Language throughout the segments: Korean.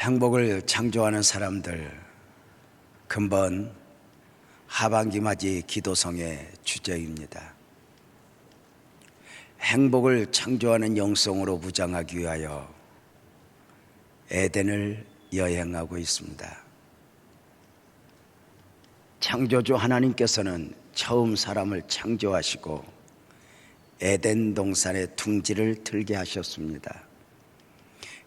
행복을 창조하는 사람들, 근본 하반기 맞이 기도성의 주제입니다. 행복을 창조하는 영성으로 무장하기 위하여 에덴을 여행하고 있습니다. 창조주 하나님께서는 처음 사람을 창조하시고 에덴 동산에 둥지를 틀게 하셨습니다.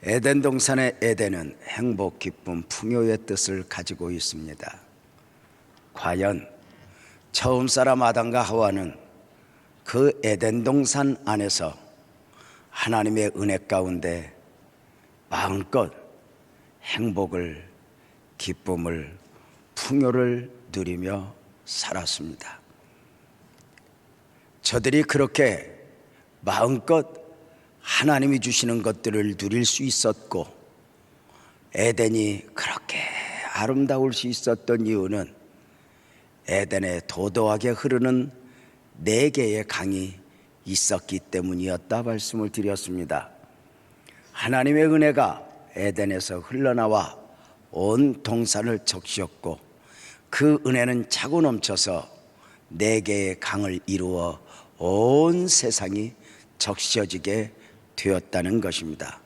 에덴 동산의 에덴은 행복, 기쁨, 풍요의 뜻을 가지고 있습니다. 과연 처음 사람 아담과 하와는 그 에덴 동산 안에서 하나님의 은혜 가운데 마음껏 행복을, 기쁨을, 풍요를 누리며 살았습니다. 저들이 그렇게 마음껏 하나님이 주시는 것들을 누릴 수 있었고 에덴이 그렇게 아름다울 수 있었던 이유는 에덴에 도도하게 흐르는 4개의 강이 있었기 때문이었다 말씀을 드렸습니다. 하나님의 은혜가 에덴에서 흘러나와 온 동산을 적시었고 그 은혜는 차고 넘쳐서 4개의 강을 이루어 온 세상이 적셔지게 되었다는 것입니다.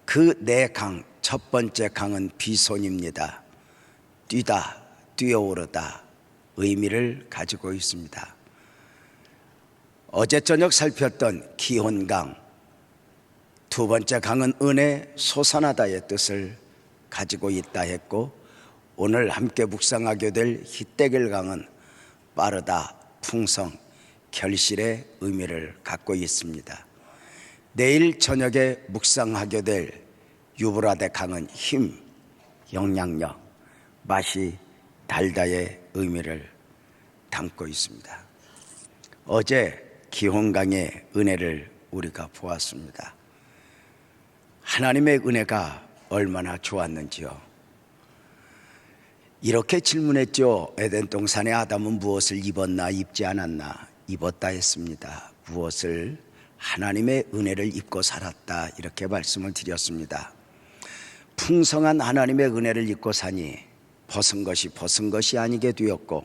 그 4강, 첫 번째 강은 비손입니다. 뛰다, 뛰어오르다 의미를 가지고 있습니다. 어제 저녁 살폈던 기혼강, 두 번째 강은 은혜, 솟아나다의 뜻을 가지고 있다 했고, 오늘 함께 묵상하게 될 히데겔 강은 빠르다, 풍성, 결실의 의미를 갖고 있습니다. 내일 저녁에 묵상하게 될 유브라데 강은 힘, 영향력, 맛이 달다의 의미를 담고 있습니다. 어제 기혼강의 은혜를 우리가 보았습니다. 하나님의 은혜가 얼마나 좋았는지요. 이렇게 질문했죠. 에덴 동산의 아담은 무엇을 입었나 입지 않았나? 입었다 했습니다. 무엇을? 하나님의 은혜를 입고 살았다, 이렇게 말씀을 드렸습니다. 풍성한 하나님의 은혜를 입고 사니 벗은 것이 아니게 되었고,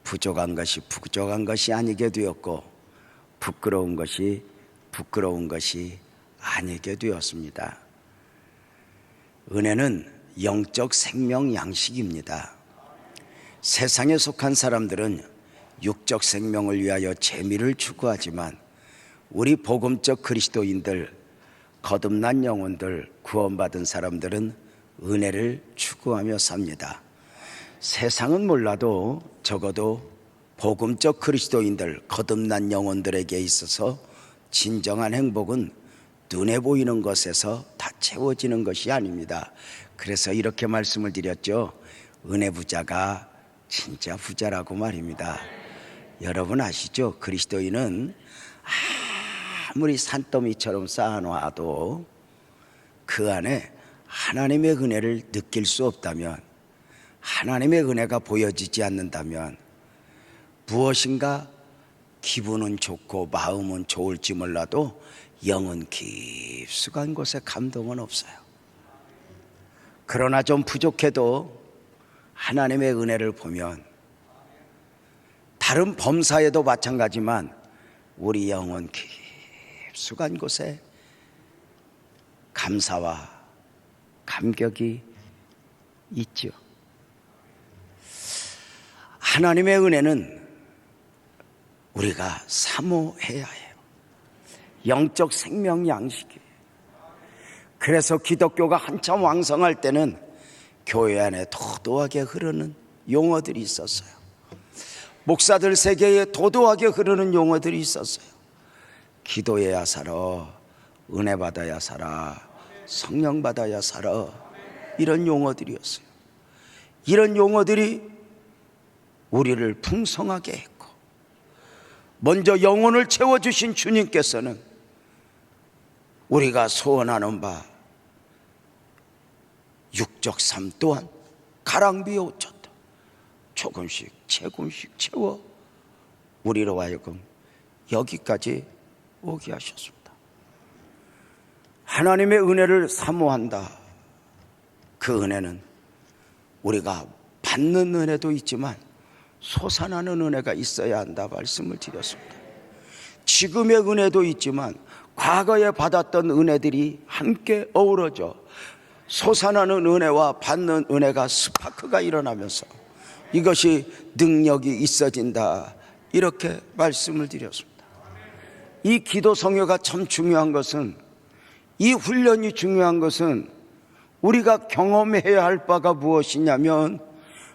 부족한 것이 부족한 것이 아니게 되었고, 부끄러운 것이 아니게 되었습니다. 은혜는 영적 생명 양식입니다. 세상에 속한 사람들은 육적 생명을 위하여 재미를 추구하지만 우리 복음적 그리스도인들, 거듭난 영혼들, 구원받은 사람들은 은혜를 추구하며 삽니다. 세상은 몰라도 적어도 복음적 그리스도인들, 거듭난 영혼들에게 있어서 진정한 행복은 눈에 보이는 것에서 다 채워지는 것이 아닙니다. 그래서 이렇게 말씀을 드렸죠. 은혜 부자가 진짜 부자라고 말입니다. 여러분 아시죠? 그리스도인은 아무리 산더미처럼 쌓아놓아도 그 안에 하나님의 은혜를 느낄 수 없다면, 하나님의 은혜가 보여지지 않는다면 무엇인가 기분은 좋고 마음은 좋을지 몰라도 영은 깊숙한 곳에 감동은 없어요. 그러나 좀 부족해도 하나님의 은혜를 보면, 다른 범사에도 마찬가지만 우리 영은 깊숙한 곳에 감사와 감격이 있죠. 하나님의 은혜는 우리가 사모해야 해요. 영적 생명 양식이에요. 그래서 기독교가 한참 왕성할 때는 교회 안에 도도하게 흐르는 용어들이 있었어요. 목사들 세계에 도도하게 흐르는 용어들이 있었어요. 기도해야 살아, 은혜 받아야 살아, 성령 받아야 살아, 이런 용어들이었어요. 이런 용어들이 우리를 풍성하게 했고, 먼저 영혼을 채워주신 주님께서는 우리가 소원하는 바 육적 삶 또한 가랑비에 옷쳤다. 조금씩 채워 우리로 하여금 여기까지 오게 하셨습니다. 하나님의 은혜를 사모한다. 그 은혜는 우리가 받는 은혜도 있지만 솟아나는 은혜가 있어야 한다 말씀을 드렸습니다. 지금의 은혜도 있지만 과거에 받았던 은혜들이 함께 어우러져 솟아나는 은혜와 받는 은혜가 스파크가 일어나면서 이것이 능력이 있어진다, 이렇게 말씀을 드렸습니다. 이 기도 성회가 참 중요한 것은, 이 훈련이 중요한 것은 우리가 경험해야 할 바가 무엇이냐면,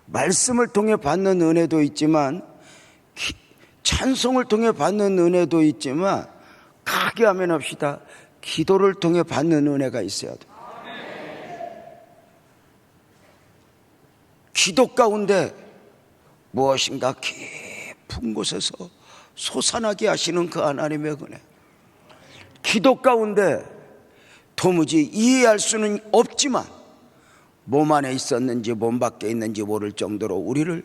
말씀을 통해 받는 은혜도 있지만 찬송을 통해 받는 은혜도 있지만 크게 하면 합시다, 기도를 통해 받는 은혜가 있어야 돼요. 기도 가운데 무엇인가 깊은 곳에서 솟아나게 하시는 그 하나님의 은혜, 기도 가운데 도무지 이해할 수는 없지만 몸 안에 있었는지 몸 밖에 있는지 모를 정도로 우리를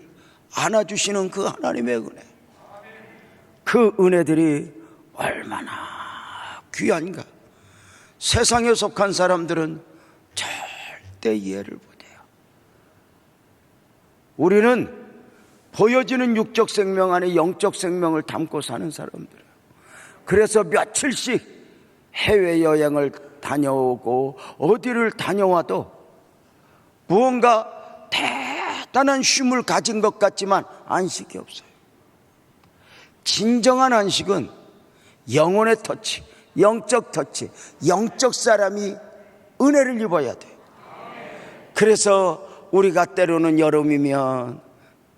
안아주시는 그 하나님의 은혜, 그 은혜들이 얼마나 귀한가. 세상에 속한 사람들은 절대 이해를 못해요. 우리는 보여지는 육적 생명 안에 영적 생명을 담고 사는 사람들이에요. 그래서 며칠씩 해외여행을 다녀오고 어디를 다녀와도 무언가 대단한 쉼을 가진 것 같지만 안식이 없어요. 진정한 안식은 영혼의 터치, 영적 터치, 영적 사람이 은혜를 입어야 돼요. 그래서 우리가 때로는 여름이면,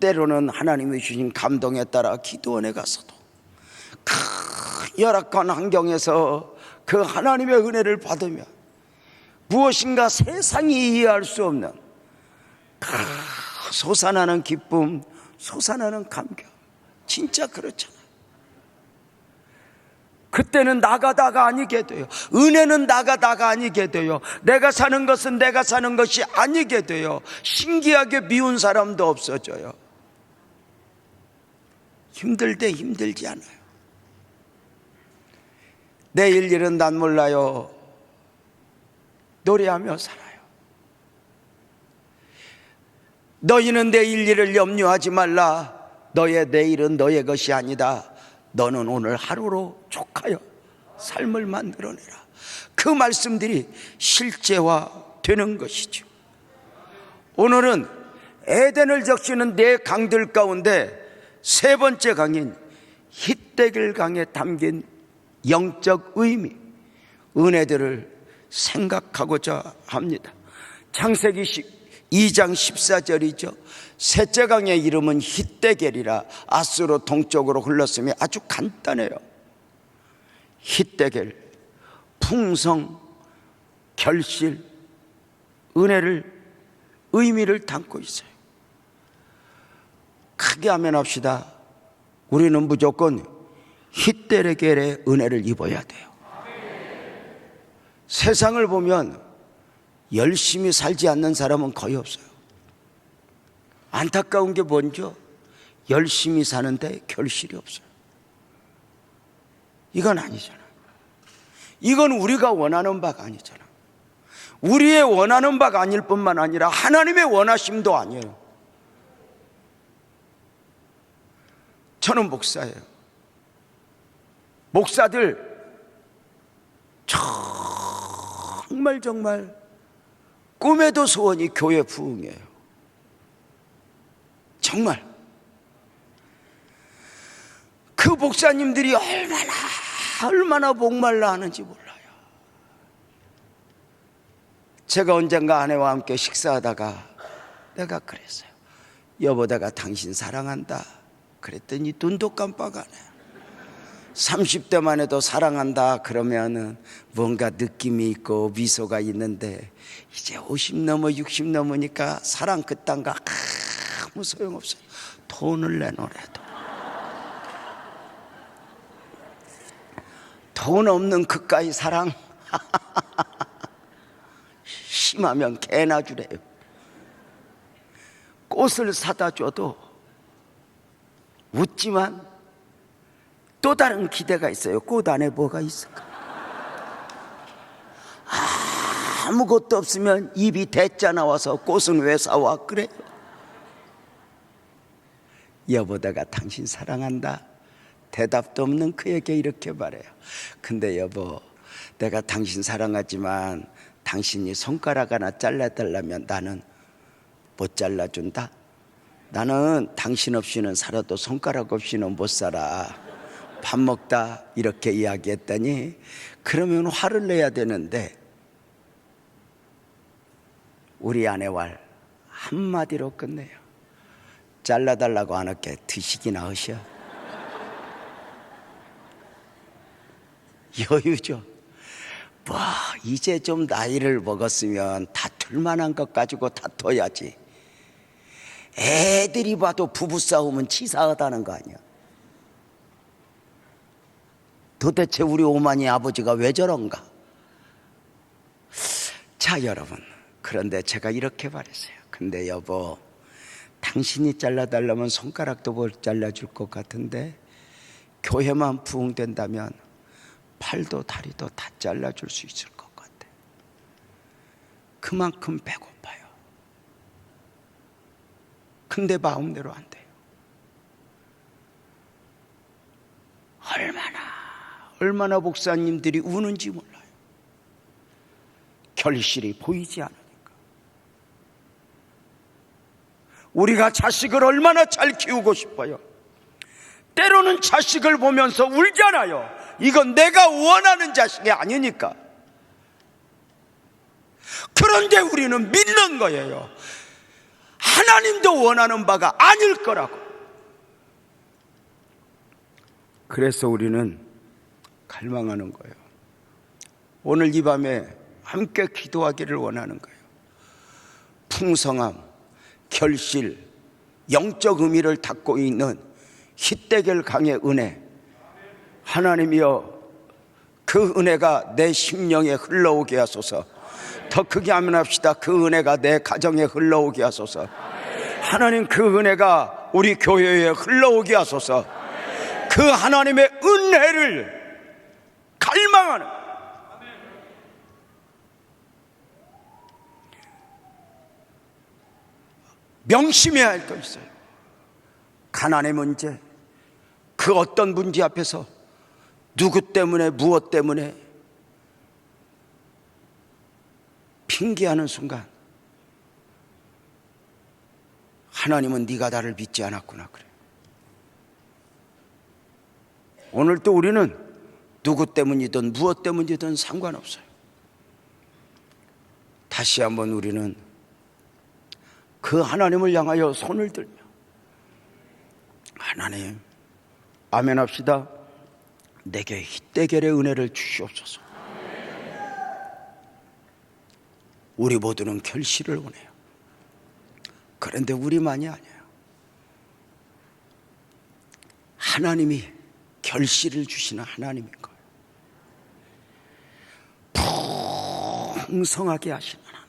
때로는 하나님이 주신 감동에 따라 기도원에 가서도 그 열악한 환경에서 그 하나님의 은혜를 받으며 무엇인가 세상이 이해할 수 없는 솟아나는 기쁨, 솟아나는 감격, 진짜 그렇잖아요. 그때는 나가다가 아니게 돼요. 은혜는 나가다가 아니게 돼요. 내가 사는 것은 내가 사는 것이 아니게 돼요. 신기하게 미운 사람도 없어져요. 힘들 때 힘들지 않아요. 내일 일은 난 몰라요. 노래하며 살아요. 너희는 내일 일을 염려하지 말라. 너의 내일은 너의 것이 아니다. 너는 오늘 하루로 족하여 삶을 만들어내라. 그 말씀들이 실제화되는 것이죠. 오늘은 에덴을 적시는 네 강들 가운데 세 번째 강인 히데길 강에 담긴 영적 의미, 은혜들을 생각하고자 합니다. 창세기 2장 14절이죠. 셋째 강의 이름은 히데겔이라 아스로 동쪽으로 흘렀으며 아주 간단해요. 히데겔, 풍성, 결실, 은혜를, 의미를 담고 있어요. 크게 하면 합시다. 우리는 무조건 히데겔의 은혜를 입어야 돼요. 세상을 보면 열심히 살지 않는 사람은 거의 없어요. 안타까운 게 뭔죠? 열심히 사는데 결실이 없어요. 이건 아니잖아. 이건 우리가 원하는 바가 아니잖아. 우리의 원하는 바가 아닐 뿐만 아니라 하나님의 원하심도 아니에요. 저는 목사예요. 목사들 정말 꿈에도 소원이 교회 부흥이에요. 정말 그 목사님들이 얼마나 목말라 하는지 몰라요. 제가 언젠가 아내와 함께 식사하다가 내가 그랬어요. 여보, 내가 당신 사랑한다. 그랬더니 눈도 깜빡 안 해요. 30대만 해도 사랑한다 그러면은 뭔가 느낌이 있고 미소가 있는데 이제 50 넘어 60 넘으니까 사랑 그딴 거 아무 소용없어요. 돈을 내놓으래도 돈 없는 그까이 사랑 심하면 개나 주래요. 꽃을 사다 줘도 웃지만 또 다른 기대가 있어요. 꽃 안에 뭐가 있을까? 아무것도 없으면 입이 대짜 나와서 꽃은 왜 사와? 그래요. 여보, 내가 당신 사랑한다. 대답도 없는 그에게 이렇게 말해요. 근데 여보, 내가 당신 사랑하지만 당신이 손가락 하나 잘라달라면 나는 못 잘라준다. 나는 당신 없이는 살아도 손가락 없이는 못 살아. 밥 먹다 이렇게 이야기했더니 그러면 화를 내야 되는데 우리 아내 말 한마디로 끝내요. 잘라달라고 안 할게. 드시기나 하셔. 여유죠. 뭐 이제 좀 나이를 먹었으면 다툴 만한 것 가지고 다퉈야지. 애들이 봐도 부부싸움은 치사하다는 거 아니야. 도대체 우리 오마니 아버지가 왜 저런가? 자, 여러분, 그런데 제가 이렇게 말했어요. 근데 여보, 당신이 잘라달라면 손가락도 못 잘라줄 것 같은데 교회만 부흥된다면 팔도 다리도 다 잘라줄 수 있을 것 같아. 그만큼 배고파요. 근데 마음대로 안 돼요. 얼마나 목사님들이 우는지 몰라요. 결실이 보이지 않으니까. 우리가 자식을 얼마나 잘 키우고 싶어요. 때로는 자식을 보면서 울잖아요. 이건 내가 원하는 자식이 아니니까. 그런데 우리는 믿는 거예요. 하나님도 원하는 바가 아닐 거라고. 그래서 우리는 갈망하는 거예요. 오늘 이 밤에 함께 기도하기를 원하는 거예요. 풍성함, 결실, 영적 의미를 닫고 있는 히데겔 강의 은혜, 하나님이여 그 은혜가 내 심령에 흘러오게 하소서. 더 크게 아멘합시다. 그 은혜가 내 가정에 흘러오게 하소서. 하나님, 그 은혜가 우리 교회에 흘러오게 하소서. 그 하나님의 은혜를 갈망하는, 명심해야 할 거 있어요. 가난의 문제, 그 어떤 문제 앞에서 누구 때문에 무엇 때문에 핑계하는 순간 하나님은 네가 나를 믿지 않았구나 그래. 오늘 또 우리는 누구 때문이든 무엇 때문이든 상관없어요. 다시 한번 우리는 그 하나님을 향하여 손을 들며 하나님, 아멘 합시다. 내게 히데겔의 은혜를 주시옵소서. 우리 모두는 결실을 원해요. 그런데 우리만이 아니에요. 하나님이 결실을 주시는 하나님인 거예요. 풍성하게 하시는 하나님.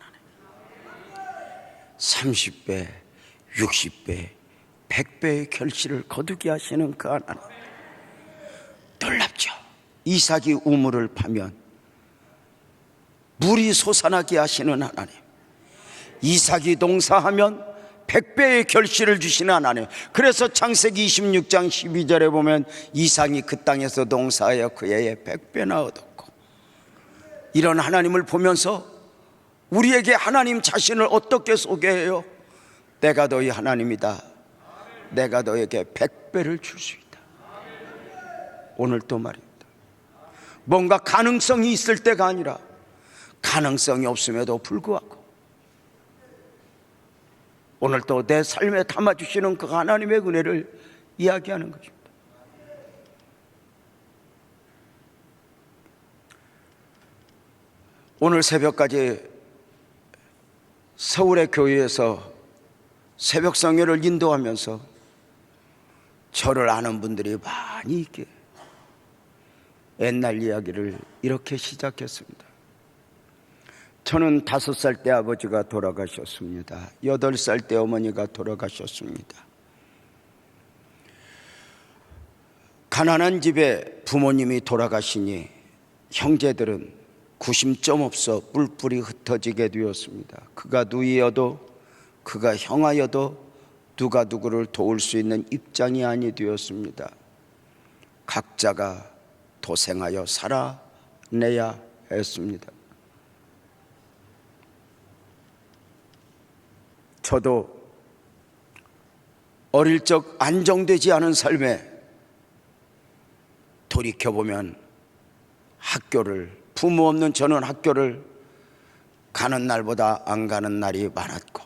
30배, 60배, 100배의 결실을 거두게 하시는 그 하나님. 놀랍죠? 이삭이 우물을 파면 물이 솟아나게 하시는 하나님. 이삭이 농사하면 100배의 결실을 주시는 하나님. 그래서 창세기 26장 12절에 보면 이삭이 그 땅에서 농사하여 그 해에 100배나 얻었고, 이런 하나님을 보면서 우리에게 하나님 자신을 어떻게 소개해요? 내가 너희 하나님이다. 내가 너에게 100배를 줄 수 있다. 오늘 또 말입니다. 뭔가 가능성이 있을 때가 아니라 가능성이 없음에도 불구하고 오늘 또 내 삶에 담아주시는 그 하나님의 은혜를 이야기하는 것입니다. 오늘 새벽까지 서울의 교회에서 새벽 성회를 인도하면서 저를 아는 분들이 많이 있게 옛날 이야기를 이렇게 시작했습니다. 저는 5살 때 아버지가 돌아가셨습니다. 8살 때 어머니가 돌아가셨습니다. 가난한 집에 부모님이 돌아가시니 형제들은 구심점 없어 뿔뿔이 흩어지게 되었습니다. 그가 누이여도 그가 형하여도 누가 누구를 도울 수 있는 입장이 아니 되었습니다. 각자가 도생하여 살아내야 했습니다. 저도 어릴 적 안정되지 않은 삶에 돌이켜보면 부모 없는 저는 학교를 가는 날보다 안 가는 날이 많았고,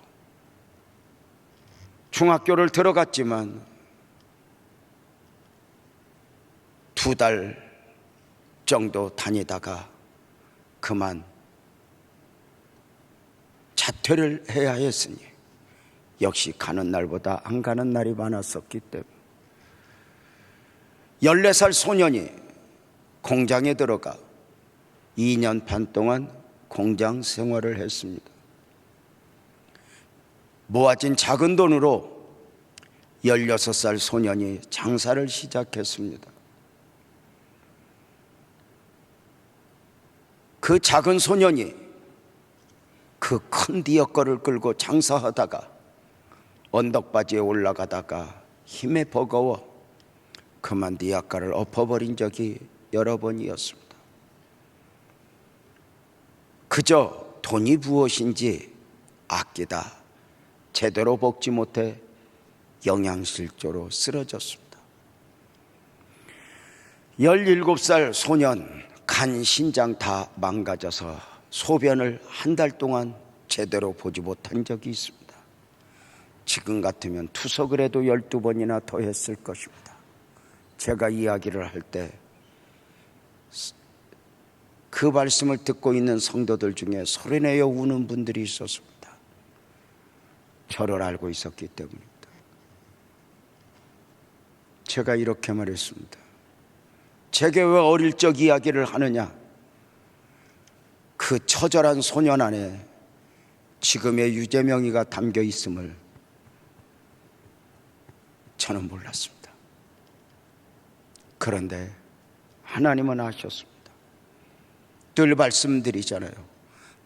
중학교를 들어갔지만 2달 정도 다니다가 그만 자퇴를 해야 했으니 역시 가는 날보다 안 가는 날이 많았었기 때문에 14살 소년이 공장에 들어가 2년 반 동안 공장 생활을 했습니다. 모아진 작은 돈으로 16살 소년이 장사를 시작했습니다. 그 작은 소년이 그 큰 디어거를 끌고 장사하다가 언덕바지에 올라가다가 힘에 버거워 그만 디아까를 엎어버린 적이 여러 번이었습니다. 그저 돈이 무엇인지 아끼다 제대로 먹지 못해 영양실조로 쓰러졌습니다. 17살 소년, 간, 신장 다 망가져서 소변을 한 달 동안 제대로 보지 못한 적이 있습니다. 지금 같으면 투석을 해도 12번이나 더 했을 것입니다. 제가 이야기를 할 때 그 말씀을 듣고 있는 성도들 중에 소리내어 우는 분들이 있었습니다. 저를 알고 있었기 때문입니다. 제가 이렇게 말했습니다. 제게 왜 어릴 적 이야기를 하느냐? 그 처절한 소년 안에 지금의 유재명이가 담겨 있음을 저는 몰랐습니다. 그런데 하나님은 아셨습니다. 늘 말씀드리잖아요.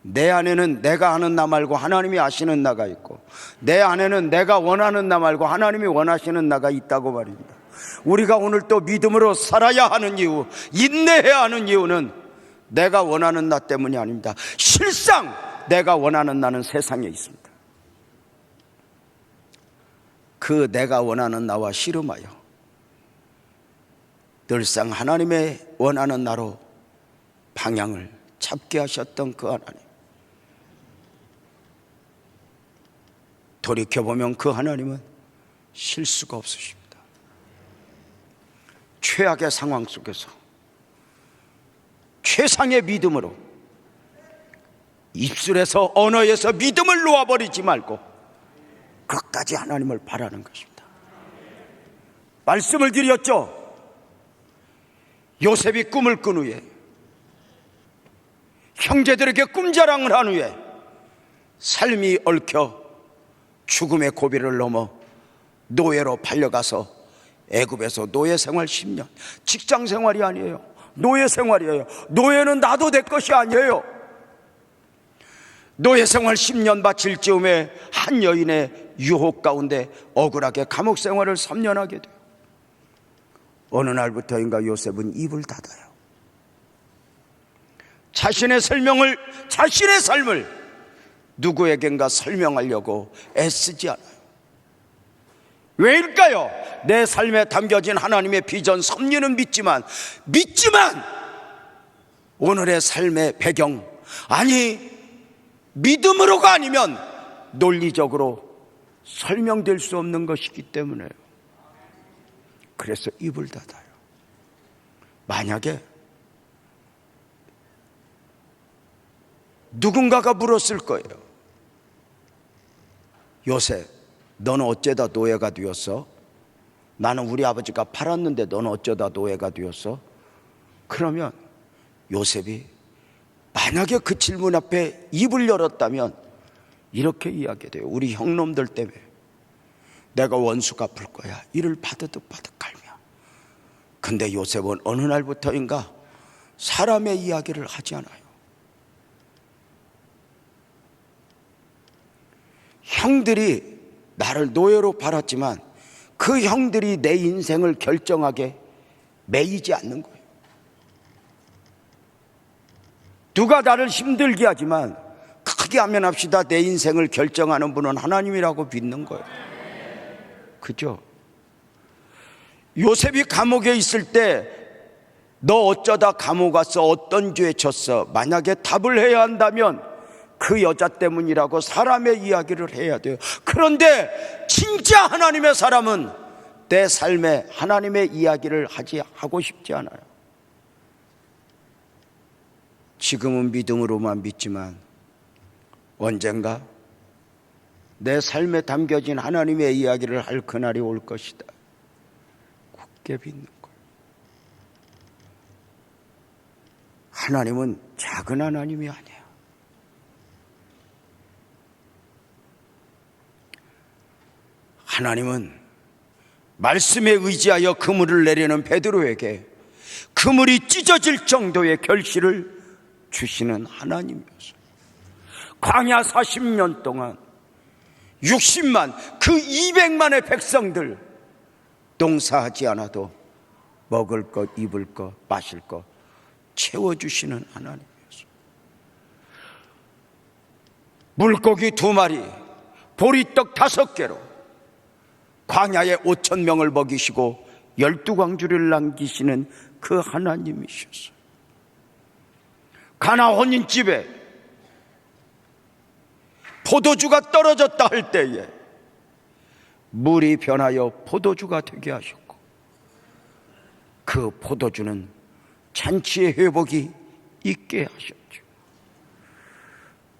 내 안에는 내가 아는 나 말고 하나님이 아시는 나가 있고, 내 안에는 내가 원하는 나 말고 하나님이 원하시는 나가 있다고 말입니다. 우리가 오늘 또 믿음으로 살아야 하는 이유, 인내해야 하는 이유는 내가 원하는 나 때문이 아닙니다. 실상 내가 원하는 나는 세상에 있습니다. 그 내가 원하는 나와 씨름하여 늘상 하나님의 원하는 나로 방향을 잡게 하셨던 그 하나님, 돌이켜보면 그 하나님은 실수가 없으십니다. 최악의 상황 속에서 최상의 믿음으로 입술에서 언어에서 믿음을 놓아버리지 말고 끝까지 하나님을 바라는 것입니다. 말씀을 드렸죠. 요셉이 꿈을 꾼 후에 형제들에게 꿈자랑을 한 후에 삶이 얽혀 죽음의 고비를 넘어 노예로 팔려가서 애굽에서 노예 생활 10년, 직장 생활이 아니에요. 노예 생활이에요. 노예는 나도 될 것이 아니에요. 노예 생활 10년 마칠 즈음에 한 여인의 유혹 가운데 억울하게 감옥 생활을 3년 하게 돼요. 어느 날부터인가 요셉은 입을 닫아요. 자신의 삶을 누구에겐가 설명하려고 애쓰지 않아요. 왜일까요? 내 삶에 담겨진 하나님의 비전 섭리는 믿지만 오늘의 삶의 배경, 아니 믿음으로가 아니면 논리적으로 설명될 수 없는 것이기 때문에요. 그래서 입을 닫아요. 만약에 누군가가 물었을 거예요. 요셉, 너는 어째다 노예가 되었어? 나는 우리 아버지가 팔았는데 너는 어쩌다 노예가 되었어? 그러면 요셉이 만약에 그 질문 앞에 입을 열었다면 이렇게 이야기해요. 우리 형놈들 때문에 내가 원수 갚을 거야. 이를 바드득 갈며. 근데 요셉은 어느 날부터인가 사람의 이야기를 하지 않아요. 형들이 나를 노예로 팔았지만 그 형들이 내 인생을 결정하게 매이지 않는 거예요. 누가 나를 힘들게 하지만 크게 하면 합시다. 내 인생을 결정하는 분은 하나님이라고 믿는 거예요. 그죠? 요셉이 감옥에 있을 때 너 어쩌다 감옥 갔어? 어떤 죄 쳤어? 만약에 답을 해야 한다면 그 여자 때문이라고 사람의 이야기를 해야 돼요. 그런데 진짜 하나님의 사람은 내 삶에 하나님의 이야기를 하고 싶지 않아요. 지금은 믿음으로만 믿지만 언젠가 내 삶에 담겨진 하나님의 이야기를 할 그날이 올 것이다. 굳게 믿는 거예요. 하나님은 작은 하나님이 아니에요. 하나님은 말씀에 의지하여 그물을 내려는 베드로에게 그물이 찢어질 정도의 결실을 주시는 하나님이었어요. 광야 40년 동안 60만 그 200만의 백성들 농사하지 않아도 먹을 것, 입을 것, 마실 것 채워주시는 하나님이었어요. 물고기 2마리, 보리떡 5개로 광야에 5,000명을 먹이시고 12광주를 남기시는 그 하나님이셨어요. 가나 혼인집에 포도주가 떨어졌다 할 때에 물이 변하여 포도주가 되게 하셨고 그 포도주는 잔치의 회복이 있게 하셨죠.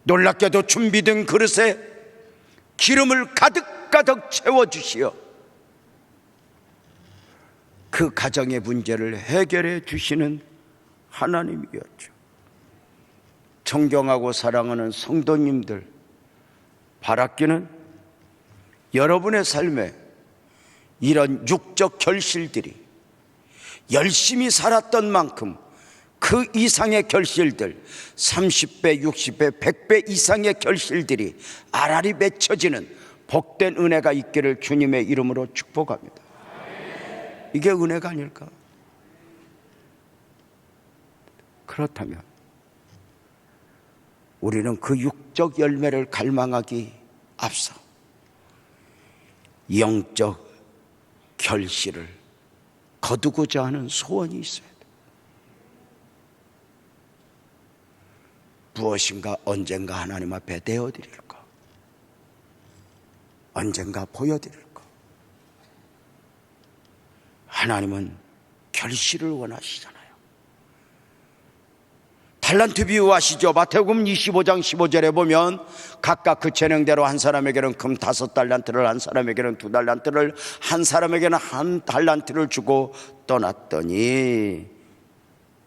놀랍게도 준비된 그릇에 기름을 가득가득 채워주시어 그 가정의 문제를 해결해 주시는 하나님이었죠. 존경하고 사랑하는 성도님들, 바라기는 여러분의 삶에 이런 육적 결실들이 열심히 살았던 만큼 그 이상의 결실들, 30배, 60배, 100배 이상의 결실들이 알알이 맺혀지는 복된 은혜가 있기를 주님의 이름으로 축복합니다. 이게 은혜가 아닐까? 그렇다면 우리는 그 육적 열매를 갈망하기 앞서 영적 결실을 거두고자 하는 소원이 있어야 돼. 무엇인가 언젠가 하나님 앞에 내어드릴까? 언젠가 보여드릴까? 하나님은 결실을 원하시잖아요. 달란트 비유 아시죠? 마태복음 25장 15절에 보면 각각 그 재능대로 한 사람에게는 금 5달란트를, 한 사람에게는 2달란트를, 한 사람에게는 1달란트를 주고 떠났더니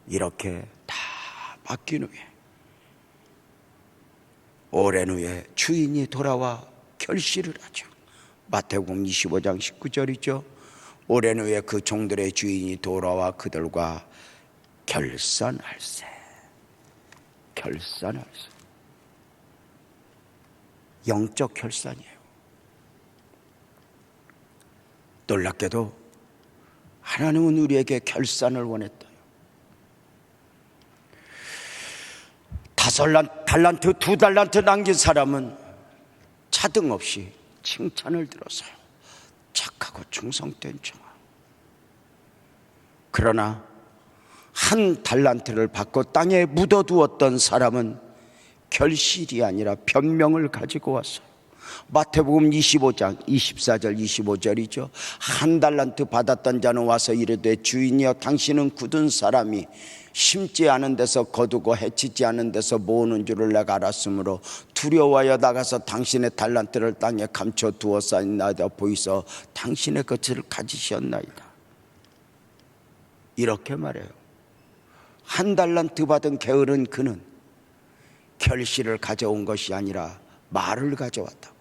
이렇게 다 맡긴 후에 오랜 후에 주인이 돌아와 결실을 하죠. 마태복음 25장 19절이죠. 오랜 후에 그 종들의 주인이 돌아와 그들과 결산할세. 영적 결산이에요. 놀랍게도 하나님은 우리에게 결산을 원했어요. 5달란트, 2달란트 남긴 사람은 차등 없이 칭찬을 들었어요. 착하고 충성된 종아. 그러나 1달란트를 받고 땅에 묻어두었던 사람은 결실이 아니라 변명을 가지고 왔어요. 마태복음 25장 24절 25절이죠. 1달란트 받았던 자는 와서 이르되 주인이여 당신은 굳은 사람이 심지 않은 데서 거두고 해치지 않은 데서 모으는 줄을 내가 알았으므로 두려워하여 나가서 당신의 달란트를 땅에 감춰 두었사이나이다 보이소 당신의 것을 가지셨나이다. 이렇게 말해요. 1달란트 받은 게으른 그는 결실을 가져온 것이 아니라 말을 가져왔다고.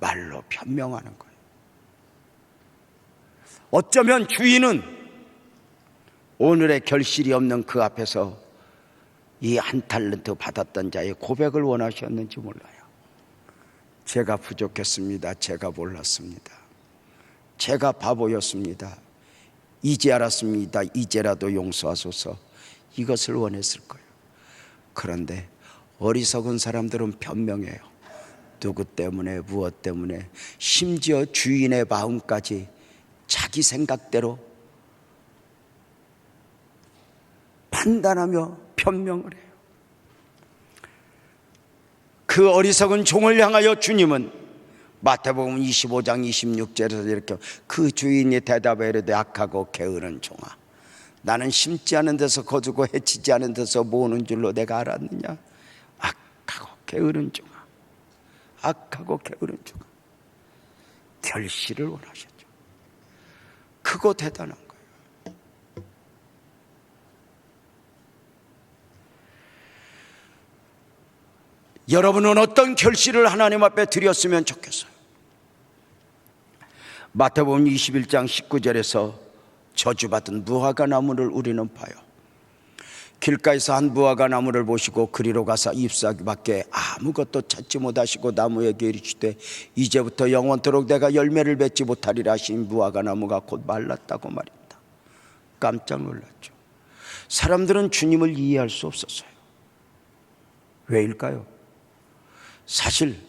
말로 변명하는 거예요. 어쩌면 주인은 오늘의 결실이 없는 그 앞에서 이 1달란트 받았던 자의 고백을 원하셨는지 몰라요. 제가 부족했습니다. 제가 몰랐습니다. 제가 바보였습니다. 이제 알았습니다. 이제라도 용서하소서. 이것을 원했을 거예요. 그런데 어리석은 사람들은 변명해요. 누구 때문에, 무엇 때문에, 심지어 주인의 마음까지 자기 생각대로 판단하며 변명을 해요. 그 어리석은 종을 향하여 주님은 마태복음 25장 26절에서 이렇게 그 주인이 대답해 이르되 악하고 게으른 종아, 나는 심지 않은 데서 거두고 해치지 않은 데서 모으는 줄로 내가 알았느냐. 악하고 게으른 종아, 악하고 게으른 종아. 결실을 원하셨죠. 크고 대단한 거예요. 여러분은 어떤 결실을 하나님 앞에 드렸으면 좋겠어요? 마태복음 21장 19절에서 저주받은 무화과 나무를 우리는 봐요. 길가에서 한 무화과 나무를 보시고 그리로 가서 잎사귀밖에 아무것도 찾지 못하시고 나무에게 이르시되 이제부터 영원토록 내가 열매를 맺지 못하리라 하신 무화과 나무가 곧 말랐다고 말입니다. 깜짝 놀랐죠. 사람들은 주님을 이해할 수 없었어요. 왜일까요? 사실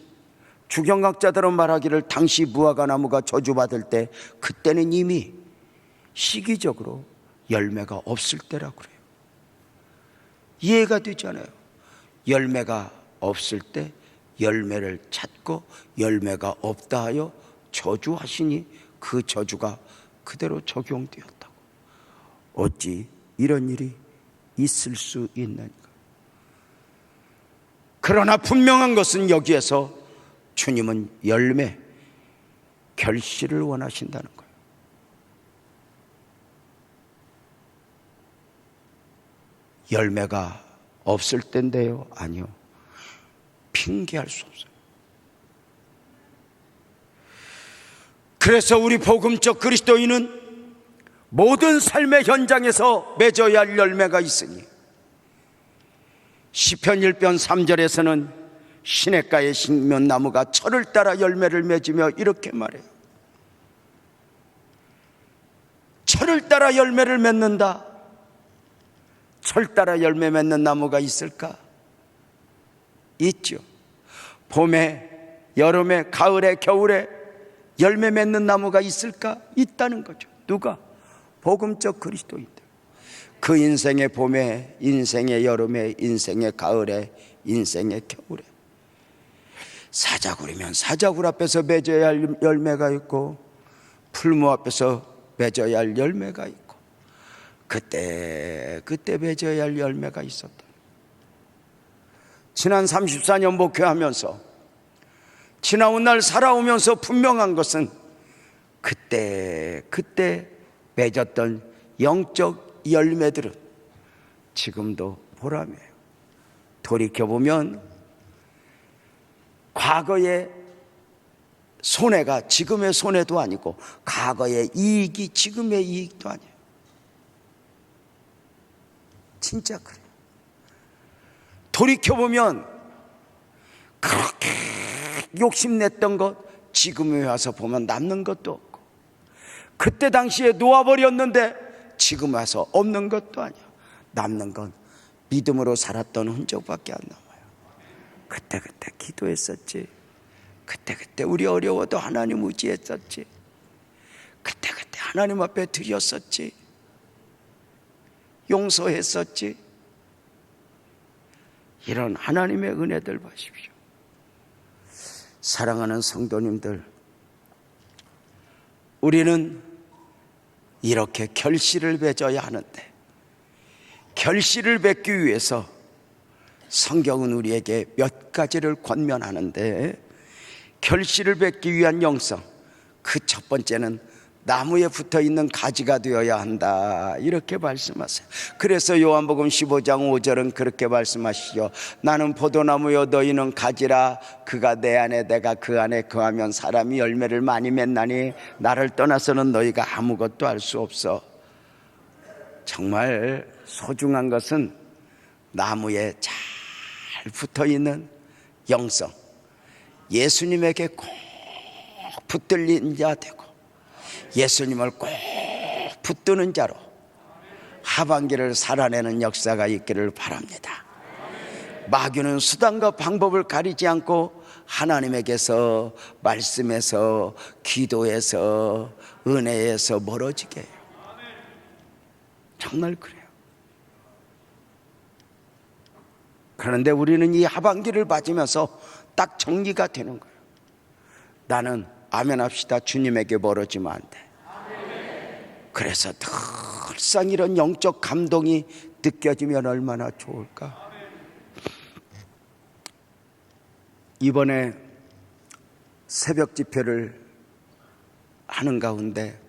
주경학자들은 말하기를 당시 무화과 나무가 저주받을 때 그때는 이미 시기적으로 열매가 없을 때라고 그래요. 이해가 되지 않아요. 열매가 없을 때 열매를 찾고 열매가 없다 하여 저주하시니 그 저주가 그대로 적용되었다고. 어찌 이런 일이 있을 수 있는가? 그러나 분명한 것은 여기에서 주님은 열매, 결실을 원하신다는 거예요. 열매가 없을 때인데요? 아니요. 핑계할 수 없어요. 그래서 우리 복음적 그리스도인은 모든 삶의 현장에서 맺어야 할 열매가 있으니 시편 1편 3절에서는 시냇가에 심은 나무가 철을 따라 열매를 맺으며 이렇게 말해요. 철을 따라 열매를 맺는다. 철 따라 열매 맺는 나무가 있을까? 있죠. 봄에, 여름에, 가을에, 겨울에 열매 맺는 나무가 있을까? 있다는 거죠. 누가? 복음적 그리스도인들. 그 인생의 봄에, 인생의 여름에, 인생의 가을에, 인생의 겨울에 사자굴이면 사자굴 앞에서 맺어야 할 열매가 있고 풀무 앞에서 맺어야 할 열매가 있고 그때 맺어야 할 열매가 있었다. 지난 34년 목회하면서 지나온 날 살아오면서 분명한 것은 그때 맺었던 영적 열매들은 지금도 보람이에요. 돌이켜보면 과거의 손해가 지금의 손해도 아니고 과거의 이익이 지금의 이익도 아니에요. 진짜 그래요. 돌이켜보면 그렇게 욕심냈던 것 지금에 와서 보면 남는 것도 없고 그때 당시에 놓아버렸는데 지금 와서 없는 것도 아니야. 남는 건 믿음으로 살았던 흔적밖에 안 남아요. 그때 기도했었지. 그때 우리 어려워도 하나님 의지했었지. 그때 하나님 앞에 드렸었지. 용서했었지. 이런 하나님의 은혜들 보십시오. 사랑하는 성도님들, 우리는 이렇게 결실을 맺어야 하는데 결실을 맺기 위해서 성경은 우리에게 몇 가지를 권면하는데 결실을 맺기 위한 영성, 그 첫 번째는 나무에 붙어있는 가지가 되어야 한다 이렇게 말씀하세요. 그래서 요한복음 15장 5절은 그렇게 말씀하시죠. 나는 포도나무요 너희는 가지라. 그가 내 안에 내가 그 안에 거하면 사람이 열매를 많이 맺나니 나를 떠나서는 너희가 아무것도 할 수 없어. 정말 소중한 것은 나무에 잘 붙어있는 영성, 예수님에게 꼭 붙들린 자 되고 예수님을 꼭 붙드는 자로 하반기를 살아내는 역사가 있기를 바랍니다. 마귀는 수단과 방법을 가리지 않고 하나님에게서, 말씀에서, 기도에서, 은혜에서 멀어지게 해요. 정말 그래요. 그런데 우리는 이 하반기를 맞으면서 딱 정리가 되는 거예요. 나는 아멘 합시다. 주님에게 멀어지면 안 돼. 그래서 늘상 이런 영적 감동이 느껴지면 얼마나 좋을까. 이번에 새벽 집회를 하는 가운데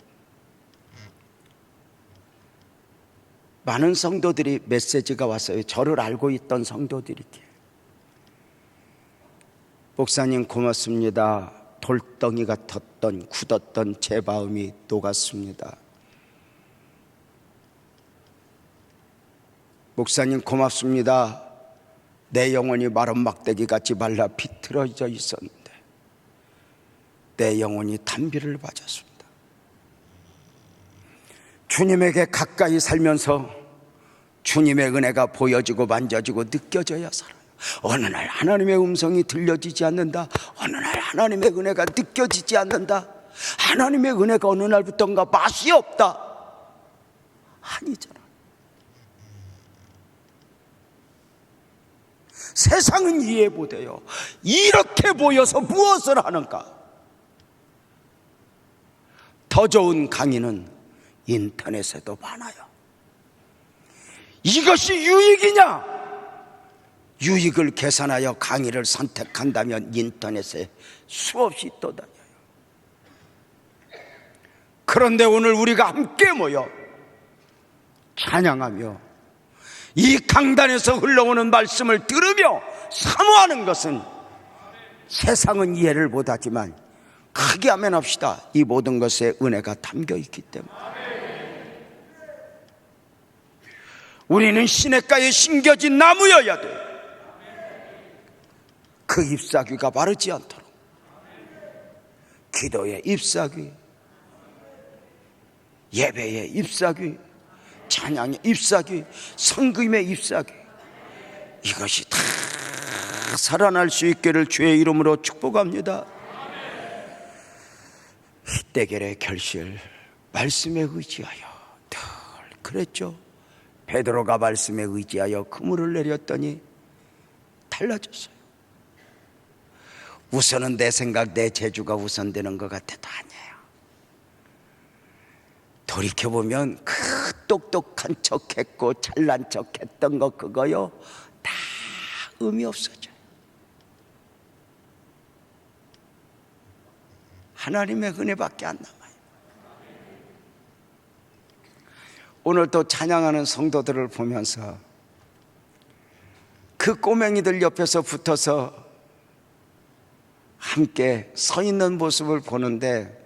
많은 성도들이 메시지가 왔어요. 저를 알고 있던 성도들이. 목사님 고맙습니다. 돌덩이 같았던 굳었던 제 마음이 녹았습니다. 목사님 고맙습니다. 내 영혼이 마른 막대기 같이 말라 비틀어져 있었는데 내 영혼이 단비를 맞았습니다. 주님에게 가까이 살면서 주님의 은혜가 보여지고 만져지고 느껴져야 살아요. 어느 날 하나님의 음성이 들려지지 않는다. 어느 날 하나님의 은혜가 느껴지지 않는다. 하나님의 은혜가 어느 날부터인가 맛이 없다. 아니잖아. 세상은 이해 못해요. 이렇게 보여서 무엇을 하는가? 더 좋은 강의는 인터넷에도 많아요. 이것이 유익이냐? 유익을 계산하여 강의를 선택한다면 인터넷에 수없이 떠다녀요. 그런데 오늘 우리가 함께 모여 찬양하며 이 강단에서 흘러오는 말씀을 들으며 사모하는 것은 세상은 이해를 못하지만 크게 아멘 합시다. 이 모든 것에 은혜가 담겨 있기 때문에 우리는 시냇가에 심겨진 나무여야 돼. 그 잎사귀가 마르지 않도록 기도의 잎사귀, 예배의 잎사귀, 찬양의 잎사귀, 성금의 잎사귀, 이것이 다 살아날 수 있기를 주의 이름으로 축복합니다. 희대결의 결실 말씀에 의지하여 늘 그랬죠. 베드로가 말씀에 의지하여 그물을 내렸더니 달라졌어요. 우선은 내 생각, 내 재주가 우선되는 것 같아도 아니에요. 돌이켜보면 그 똑똑한 척했고 잘난 척했던 거 그거요 다 의미 없어져요. 하나님의 은혜밖에 안 남아요. 오늘 또 찬양하는 성도들을 보면서 그 꼬맹이들 옆에서 붙어서 함께 서 있는 모습을 보는데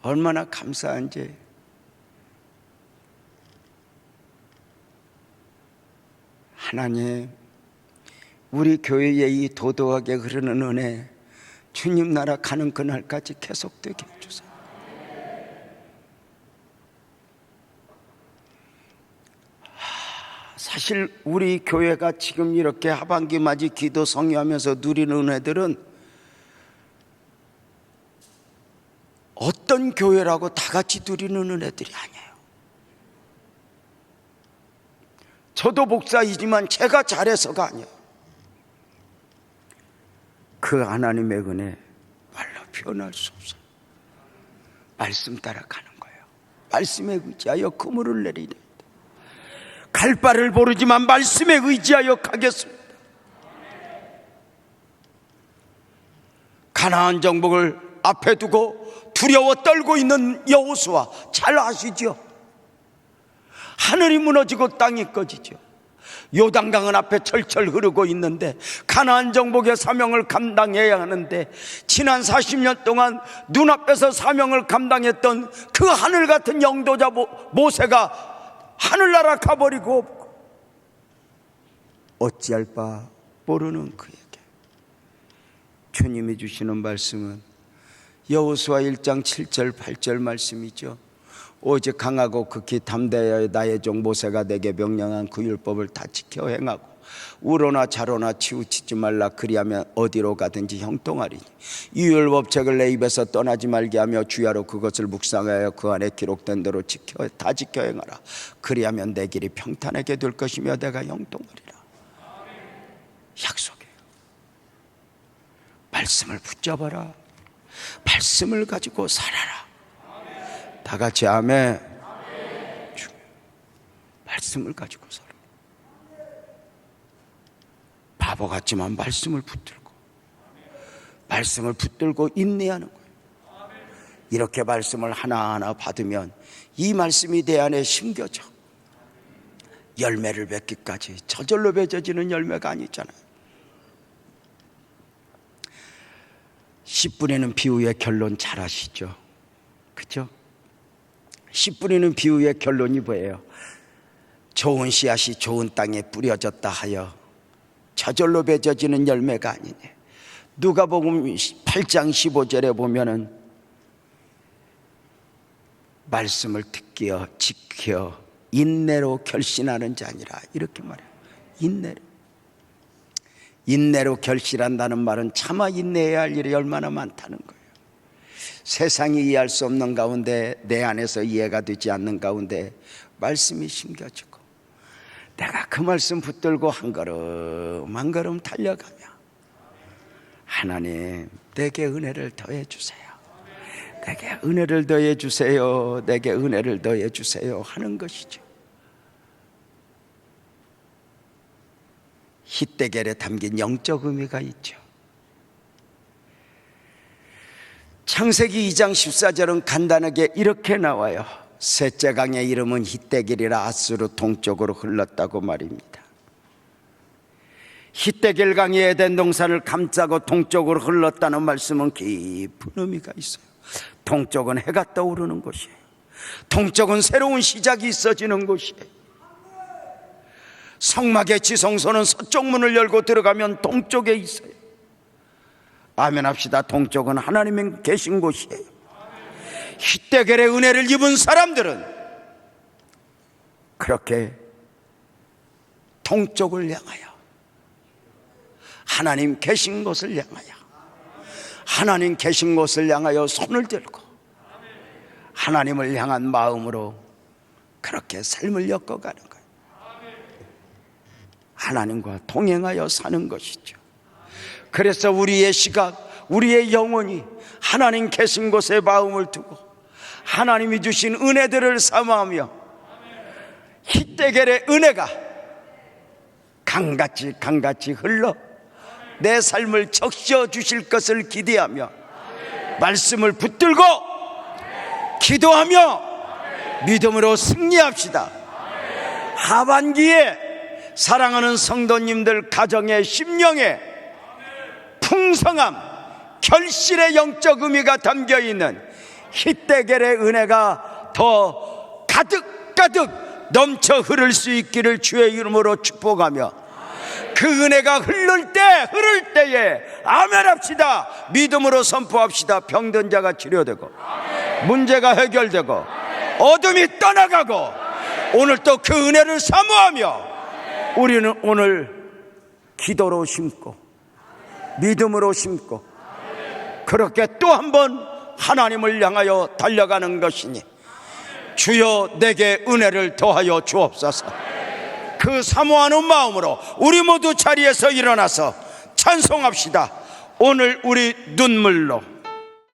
얼마나 감사한지. 하나님, 우리 교회에 이 도도하게 흐르는 은혜 주님 나라 가는 그날까지 계속되게 해주세요. 사실 우리 교회가 지금 이렇게 하반기 맞이 기도 성회하면서 누리는 은혜들은 어떤 교회라고 다 같이 누리는 은혜들이 아니에요. 저도 목사이지만 제가 잘해서가 아니에요. 그 하나님의 은혜 말로 표현할 수 없어요. 말씀 따라가는 거예요. 말씀에 의지하여 그물을 내리네. 갈 바를 모르지만 말씀에 의지하여 가겠습니다. 가나안 정복을 앞에 두고 두려워 떨고 있는 여호수아 잘 아시죠? 하늘이 무너지고 땅이 꺼지죠. 요단강은 앞에 철철 흐르고 있는데 가나안 정복의 사명을 감당해야 하는데 지난 40년 동안 눈앞에서 사명을 감당했던 그 하늘 같은 영도자 모세가 하늘나라 가버리고 어찌할 바 모르는 그에게 주님이 주시는 말씀은 여호수아 1장 7절 8절 말씀이죠. 오직 강하고 극히 담대하여 나의 종 모세가 내게 명령한 그 율법을 다 지켜 행하고 우로나 좌로나 치우치지 말라. 그리하면 어디로 가든지 형통하리니 이 율법책을 내 입에서 떠나지 말게 하며 주야로 그것을 묵상하여 그 안에 기록된 대로 다 지켜 행하라. 그리하면 내 길이 평탄하게 될 것이며 내가 형통하리라. 약속이에요. 말씀을 붙잡아라. 말씀을 가지고 살아라. 다 같이 아멘. 말씀을 가지고 살아. 바보 같지만 말씀을 붙들고 인내하는 거예요. 이렇게 말씀을 하나하나 받으면 이 말씀이 내 안에 심겨져 열매를 맺기까지. 저절로 맺어지는 열매가 아니잖아요. 10 뿌리는 비유의 결론 잘 아시죠? 그죠? 10 뿌리는 비유의 결론이 뭐예요? 좋은 씨앗이 좋은 땅에 뿌려졌다 하여 저절로 맺어지는 열매가 아니네. 누가복음 8장 15절에 보면은 말씀을 듣기어 지켜 인내로 결신하는 자니라 이렇게 말해요. 인내로 결실한다는 말은 차마 인내해야 할 일이 얼마나 많다는 거예요. 세상이 이해할 수 없는 가운데, 내 안에서 이해가 되지 않는 가운데 말씀이 심겨지고 내가 그 말씀 붙들고 한 걸음 한 걸음 달려가며 하나님 내게 은혜를 더해 주세요. 내게 은혜를 더해 주세요. 내게 은혜를 더해 주세요 하는 것이죠. 히데겔에 담긴 영적 의미가 있죠. 창세기 2장 14절은 간단하게 이렇게 나와요. 셋째 강의 이름은 히데겔이라 아수르 동쪽으로 흘렀다고 말입니다. 히데겔 강이 에덴 동산을 감싸고 동쪽으로 흘렀다는 말씀은 깊은 의미가 있어요. 동쪽은 해가 떠오르는 곳이에요. 동쪽은 새로운 시작이 있어지는 곳이에요. 성막의 지성소는 서쪽 문을 열고 들어가면 동쪽에 있어요. 아멘 합시다. 동쪽은 하나님이 계신 곳이에요. 히데겔의 은혜를 입은 사람들은 그렇게 동쪽을 향하여, 하나님 계신 곳을 향하여, 하나님 계신 곳을 향하여 손을 들고 하나님을 향한 마음으로 그렇게 삶을 엮어가는 거예요. 하나님과 동행하여 사는 것이죠. 그래서 우리의 시각, 우리의 영혼이 하나님 계신 곳에 마음을 두고 하나님이 주신 은혜들을 사모하며 히데겔의 은혜가 강같이 흘러 내 삶을 적셔 주실 것을 기대하며 말씀을 붙들고 기도하며 믿음으로 승리합시다. 하반기에 사랑하는 성도님들 가정의 심령에 풍성함, 결실의 영적 의미가 담겨있는 히데겔의 은혜가 더 가득가득 넘쳐 흐를 수 있기를 주의 이름으로 축복하며, 그 은혜가 흐를 때에 아멘 합시다. 믿음으로 선포합시다. 병든 자가 치료되고 문제가 해결되고 어둠이 떠나가고 오늘 또 그 은혜를 사모하며 우리는 오늘 기도로 심고 믿음으로 심고 그렇게 또 한 번 하나님을 향하여 달려가는 것이니 주여 내게 은혜를 더하여 주옵소서. 그 사모하는 마음으로 우리 모두 자리에서 일어나서 찬송합시다. 오늘 우리 눈물로